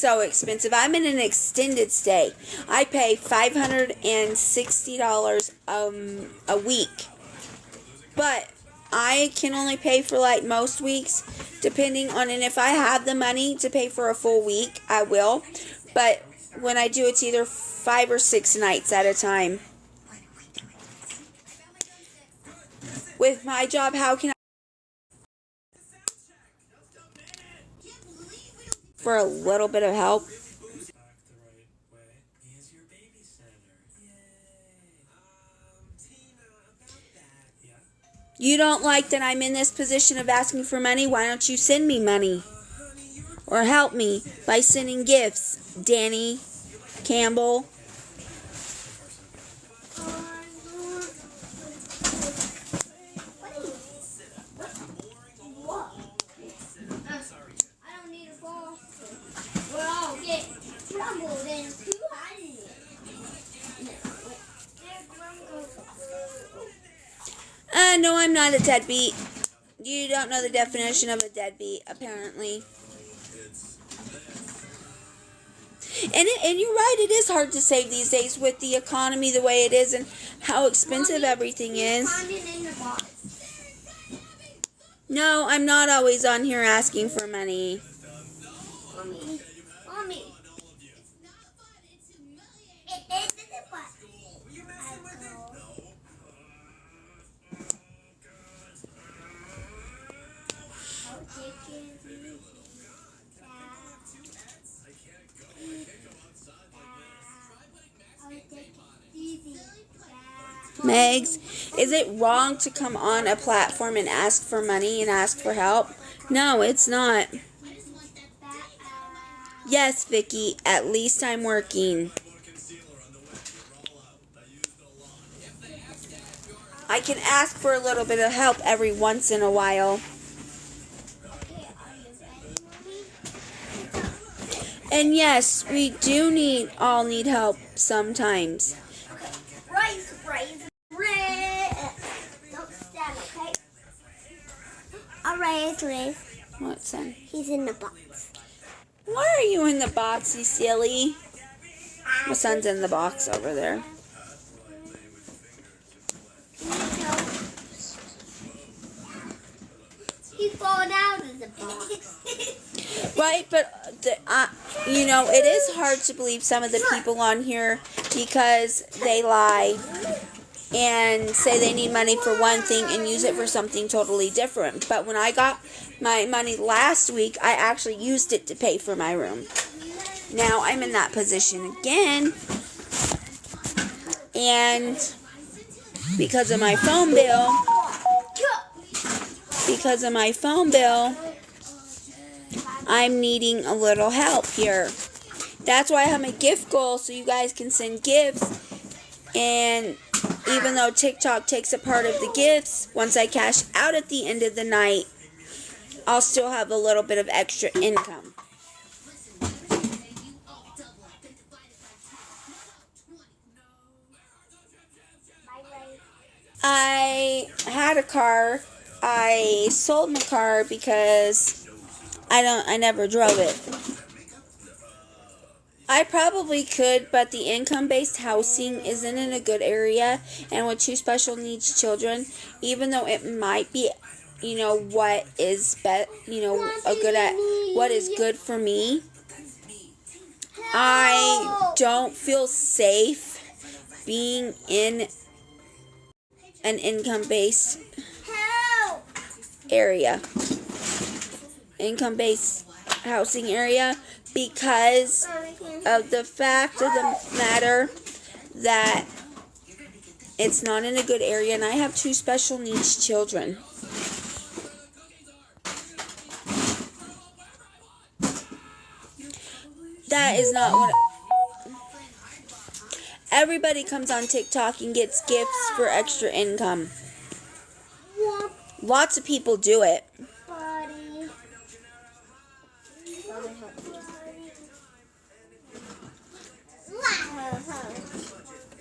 so expensive. I'm in an extended stay. I pay $560 a week. But I can only pay for like most weeks, depending on, and if I have the money to pay for a full week, I will. But when I do, it's either 5 or 6 nights at a time. With my job, how can I for a little bit of help? You don't like that I'm in this position of asking for money? Why don't you send me money? Or help me by sending gifts, Danny Campbell. No, I'm not a deadbeat. You don't know the definition of a deadbeat, apparently. And you're right, it is hard to save these days with the economy the way it is and how expensive everything is. No, I'm not always on here asking for money. Mommy. Megs, is it wrong to come on a platform and ask for money and ask for help? No, it's not. Yes, Vicky, at least I'm working. I can ask for a little bit of help every once in a while. And yes, we do all need help sometimes. Rice. Don't stand, okay? Alright, Rice. What's that? He's in the box. Why are you in the box, you silly? My son's in the box over there. He fallen out of the box. Right, but it is hard to believe some of the people on here because they lie and say they need money for one thing and use it for something totally different. But when I got my money last week, I actually used it to pay for my room. Now I'm in that position again, and because of my phone bill, I'm needing a little help here. That's why I have my gift goal, so you guys can send gifts. And even though TikTok takes a part of the gifts, once I cash out at the end of the night, I'll still have a little bit of extra income. I had a car. I sold my car because I never drove it. I probably could, but the income-based housing isn't in a good area, and with 2 special needs children, even though it might be, what is what is good for me, I don't feel safe being in an income-based housing area, because of the fact of the matter that it's not in a good area, and I have 2 special needs children. That is not what... Everybody comes on TikTok and gets gifts for extra income. Lots of people do it.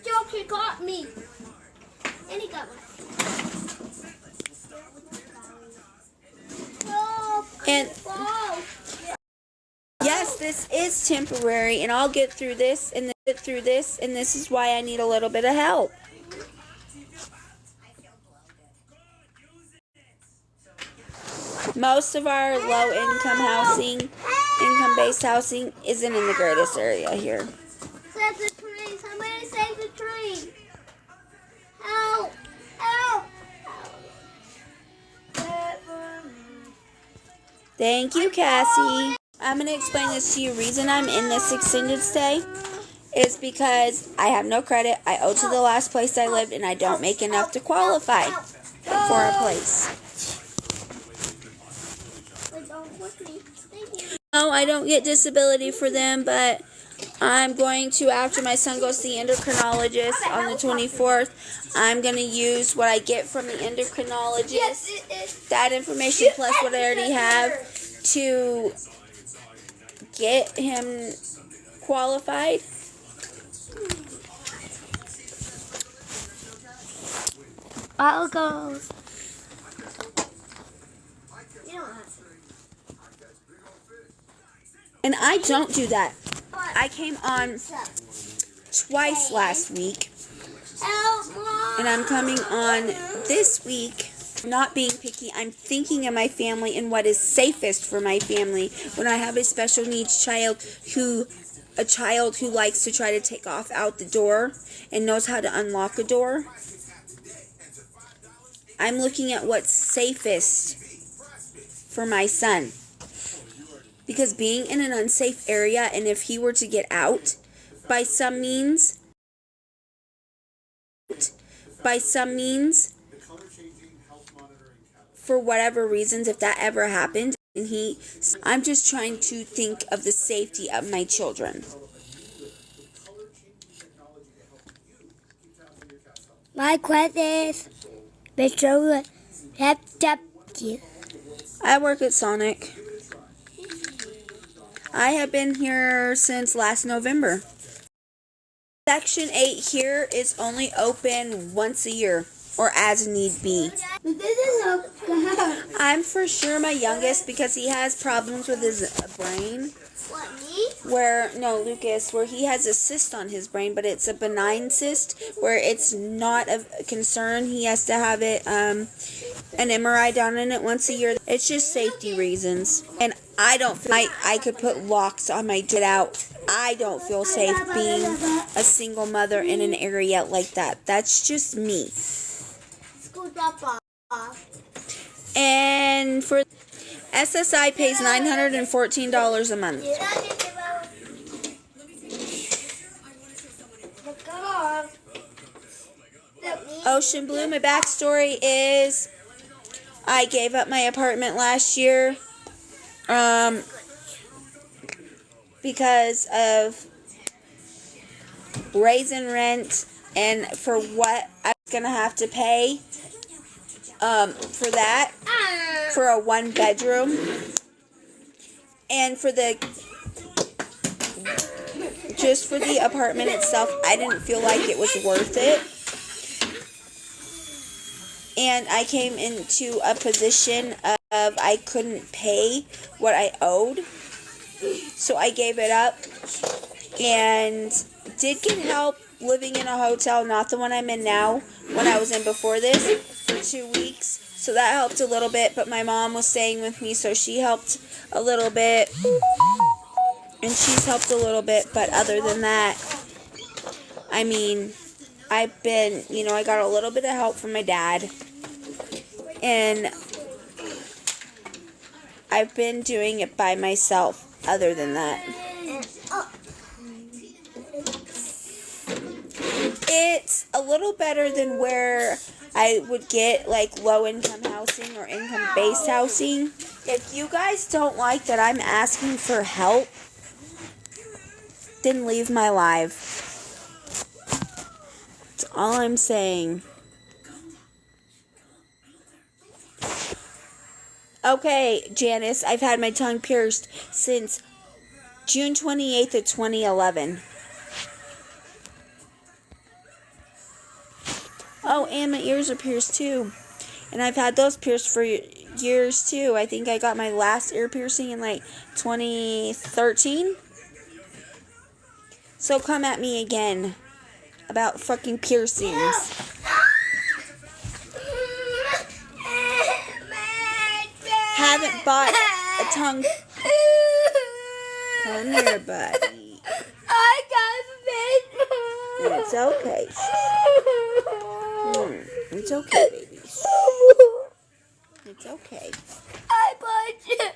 Joker got me. And he got me. And yes, This is temporary, and I'll get through this, and this is why I need a little bit of help. Most of our income-based housing isn't in the greatest area here. Save the tree. Somebody save the tree. Help. Help. Thank you, Cassie. I'm going to explain this to you. The reason I'm in this extended stay is because I have no credit. I owe to the last place I lived, and I don't make enough to qualify for a place. No, I don't get disability for them, but I'm going to, after my son goes to the endocrinologist on the 24th, I'm going to use what I get from the endocrinologist, that information plus what I already have, to get him qualified. I'll go. And I don't do that. I came on twice last week, and I'm coming on this week. Not being picky, I'm thinking of my family and what is safest for my family. When I have a special needs child who likes to try to take off out the door and knows how to unlock a door, I'm looking at what's safest for my son. Because being in an unsafe area, and if he were to get out by some means, for whatever reasons, if that ever happened, and I'm just trying to think of the safety of my children. My question is, Mr. I work at Sonic. I have been here since last November. Section 8 here is only open once a year, or as need be. I'm for sure my youngest, because he has problems with his brain. What, me? Where he has a cyst on his brain, but it's a benign cyst where it's not a concern. He has to have it, an MRI done in it once a year. It's just safety reasons. And I don't feel like I could put locks on my door out. I don't feel safe being a single mother in an area like that. That's just me. School drop off. And for SSI pays $914 a month. Ocean Blue, my backstory is I gave up my apartment last year because of raising rent and for what I was going to have to pay for that, for a 1-bedroom, and for the apartment itself, I didn't feel like it was worth it. And I came into a position of I couldn't pay what I owed. So I gave it up and did get help living in a hotel, not the one I'm in now, when I was in before this, for 2 weeks. So that helped a little bit, but my mom was staying with me, so she helped a little bit. And she's helped a little bit, but other than that, I mean, I got a little bit of help from my dad. And I've been doing it by myself, other than that. It's a little better than where I would get like low-income housing or income-based housing. If you guys don't like that I'm asking for help, then leave my life. That's all I'm saying. Okay, Janice, I've had my tongue pierced since June 28th of 2011. Oh, and my ears are pierced too. And I've had those pierced for years too. I think I got my last ear piercing in like 2013. So come at me again about fucking piercings. Haven't bought a tongue. Come here, buddy. I got bit. It's okay. It's okay, baby. It's okay. I punched you.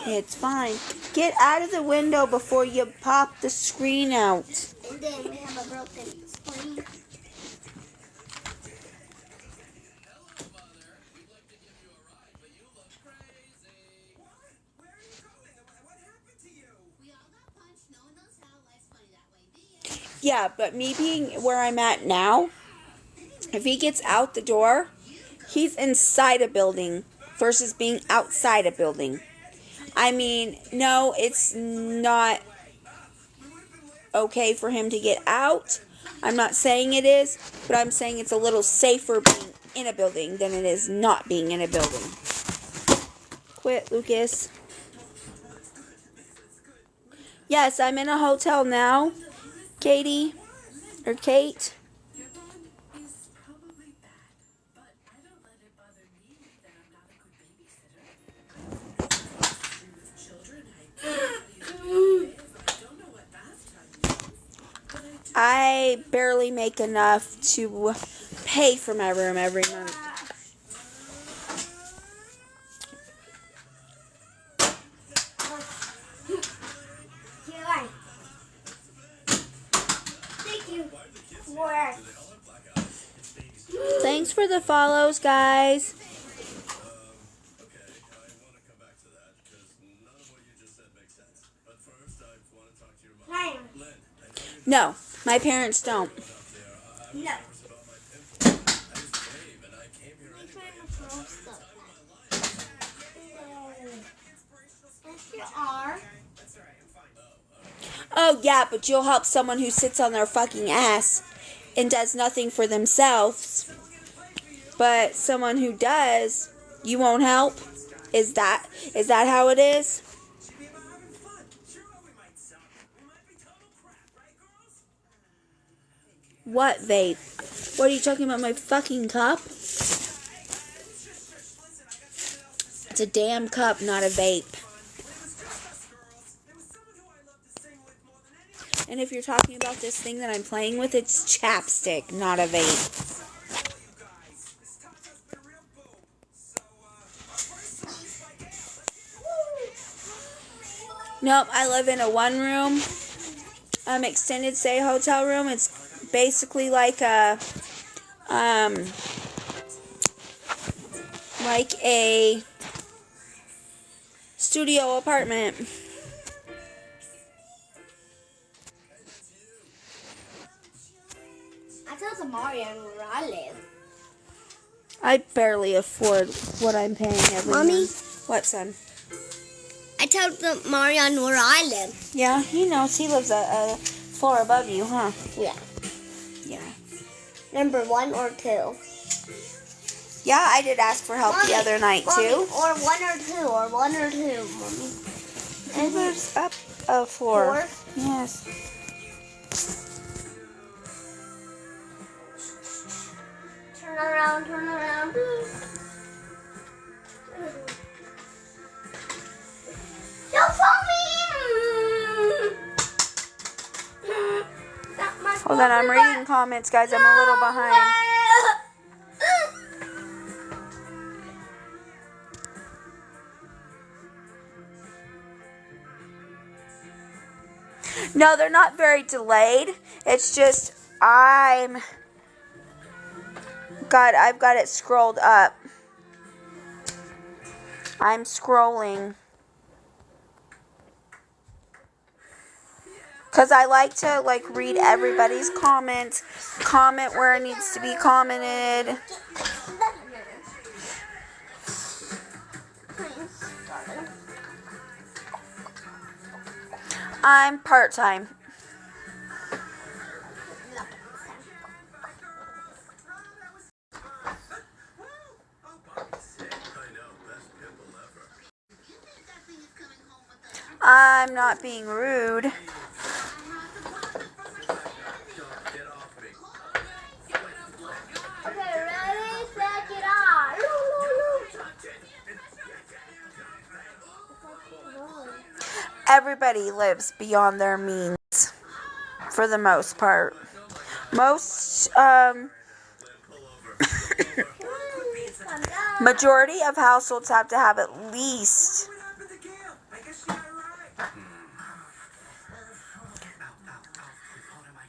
It's fine. Get out of the window before you pop the screen out. And then we have a broken screen. Yeah, but me being where I'm at now, if he gets out the door, he's inside a building versus being outside a building. I mean, no, it's not okay for him to get out. I'm not saying it is, but I'm saying it's a little safer being in a building than it is not being in a building. Quit, Lucas. Yes, I'm in a hotel now. Katie, or Kate. I barely make enough to pay for my room every month. Thanks for the follows, guys. No, my parents don't. No. Yes, you are. Oh, yeah, but you'll help someone who sits on their fucking ass and does nothing for themselves. But someone who does, you won't help? Is that how it is? What vape? What are you talking about, my fucking cup? It's a damn cup, not a vape. And if you're talking about this thing that I'm playing with, it's chapstick, not a vape. Nope, I live in a one-room, extended stay hotel room. It's basically like a studio apartment. I tell Mario where I live. I barely afford what I'm paying every Mommy? month. What, son? I told Marion where I live. Yeah, he knows. He lives a floor above you, huh? Yeah. Yeah. Number 1 or 2. Yeah, I did ask for help the other night, Mommy, too. Or 1 or 2, or 1 or 2, Mommy. He lives up a floor. 4? Yes. Turn around, turn around. Don't follow me! Hold on, I'm reading comments, guys. I'm a little behind. No, they're not very delayed. It's just I've got it scrolled up. I'm scrolling. Because I like to read everybody's comments. Comment where it needs to be commented. I'm part-time. I'm not being rude. Okay, ready, set, get on. Everybody lives beyond their means, for the most part. Most, majority of households have to have at least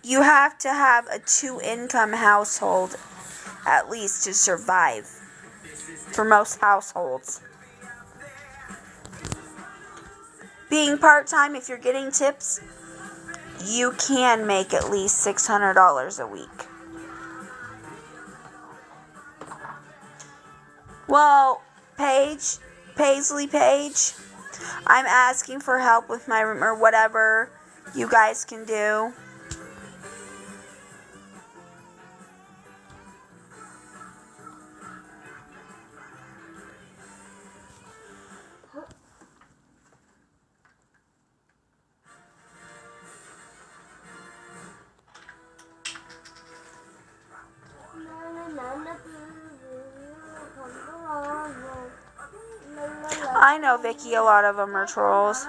you have to have a 2-income household at least to survive for most households. Being part-time, if you're getting tips, you can make at least $600 a week. Well, Paisley Paige, I'm asking for help with my room or whatever you guys can do. I know, Vicky, a lot of them are trolls.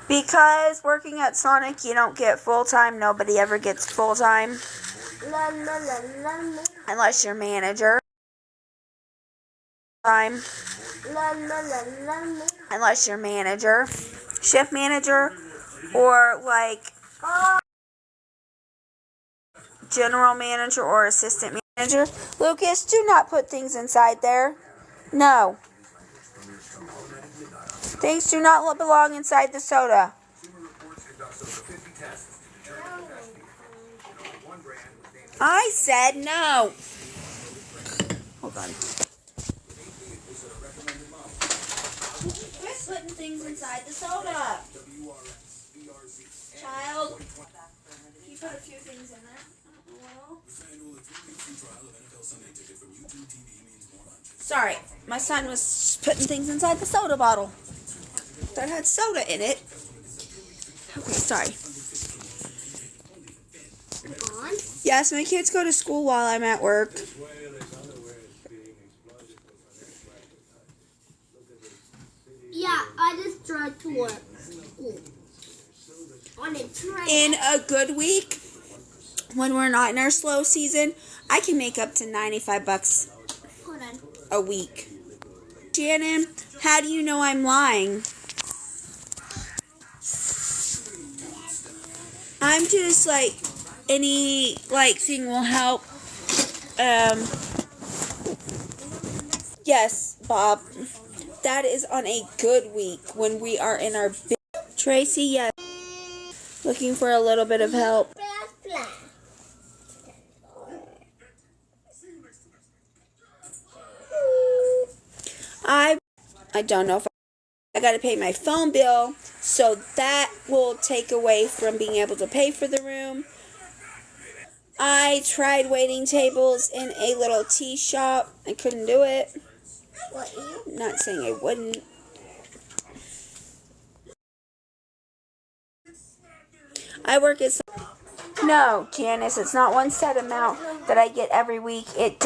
Because working at Sonic, you don't get full-time. Nobody ever gets full-time. Unless you're manager. Unless you're manager. Shift manager. Or like general manager or assistant manager. Lucas, do not put things inside there. No. Things do not belong inside the soda. I said no. Hold on. Quit putting things inside the soda. Child. You put a few things in there. Sorry, my son was putting things inside the soda bottle that had soda in it. Okay, sorry. Yes, my kids go to school while I'm at work. Yeah, I just drive to work. School. On a train. In a good week, when we're not in our slow season, I can make up to $95 a week. Shannon, how do you know I'm lying? I'm just like, any thing will help. Yes, Bob. That is on a good week when we are in our big... Tracy, yes. Looking for a little bit of help. I don't know if I got to pay my phone bill, so that will take away from being able to pay for the room. I tried waiting tables in a little tea shop. I couldn't do it. I'm not saying I wouldn't. I work at... No, Janice, it's not one set amount that I get every week. It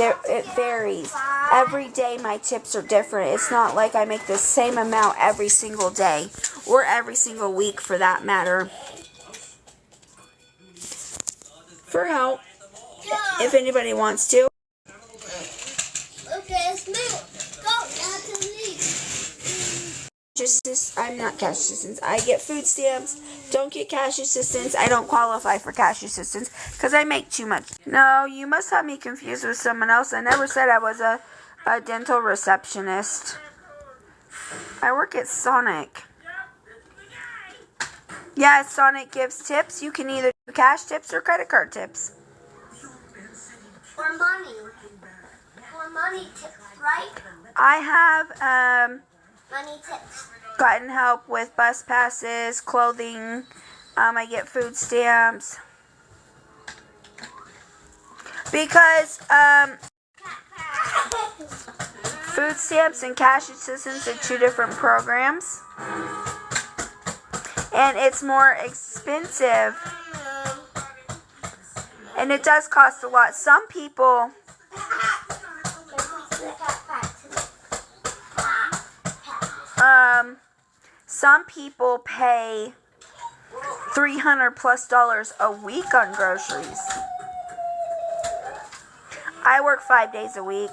varies. Every day my tips are different. It's not like I make the same amount every single day or every single week for that matter. For help, if anybody wants to. Okay, let's move. Go, that's a leave. I'm not cash assistance. I get food stamps. Don't get cash assistance. I don't qualify for cash assistance because I make too much. No, you must have me confused with someone else. I never said I was a dental receptionist. I work at Sonic. Yeah, Sonic gives tips. You can either do cash tips or credit card tips. Or money. Or money tips, right? I have Money tips. gotten help with bus passes, clothing. I get food stamps. Because food stamps and cash assistance are two different programs. And it's more expensive. And it does cost a lot. Some people... some people pay $300+ a week on groceries. I work 5 days a week.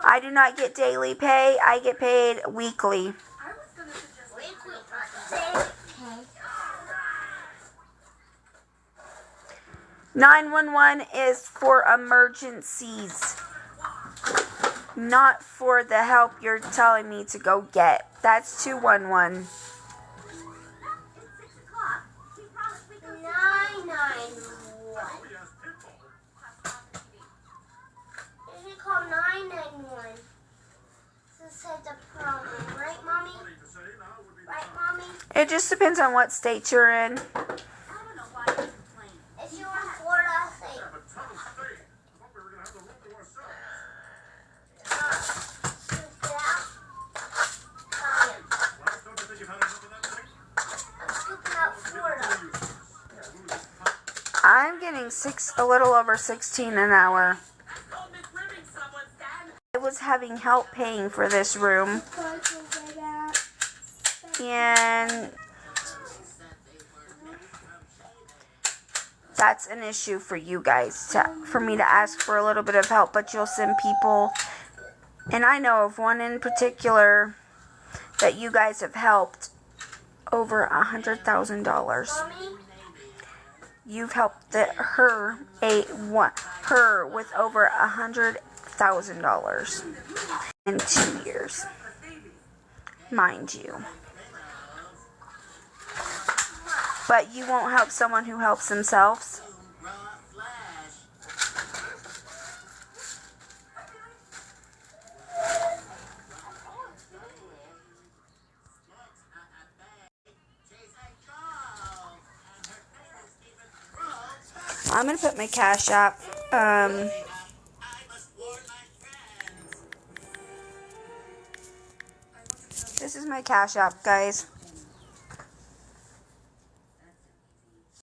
I do not get daily pay. I get paid weekly. 911 is for emergencies, not for the help you're telling me to go get. That's 211. 991. You should call 991. This is the problem, right, Mommy? Right, Mommy? It just depends on what state you're in. If you're in Florida, say. I'm getting a little over 16 an hour. I was having help paying for this room, and that's an issue for you guys, for me to ask for a little bit of help, but you'll send people, and I know of one in particular that you guys have helped over $100,000. You've helped her with over $100,000 in 2 years, mind you. But you won't help someone who helps themselves. I'm going to put my Cash App. This is my Cash App, guys.